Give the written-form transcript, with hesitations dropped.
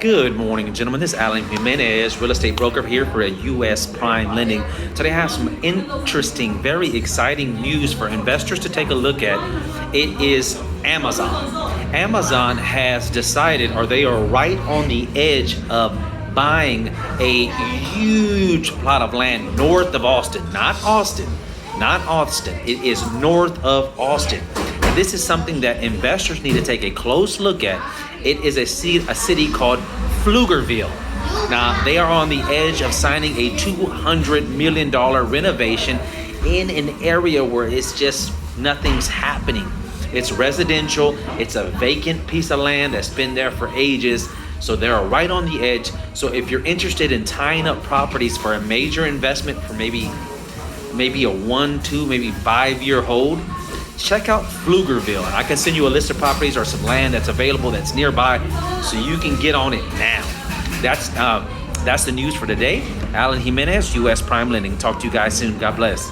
Good morning, gentlemen. This is Alan Jimenez, real estate broker here for a U.S. Prime Lending. Today I have some interesting, very exciting news for investors to take a look at. It is Amazon. Amazon has decided, or they are right on the edge of buying a huge plot of land north of Austin. Not Austin. It is north of Austin. And this is something that investors need to take a close look at. It is a city called Pflugerville. Now, they are on the edge of signing a $200 million renovation in an area where it's just nothing's happening. It's residential. It's a vacant piece of land that's been there for ages. So they're right on the edge. So if you're interested in tying up properties for a major investment for maybe a 1, 2, maybe 5-year hold, check out Pflugerville. And I can send you a list of properties or some land that's available that's nearby so you can get on it now. That's the news for today. Alan Jimenez, U.S. Prime Lending. Talk to you guys soon. God bless.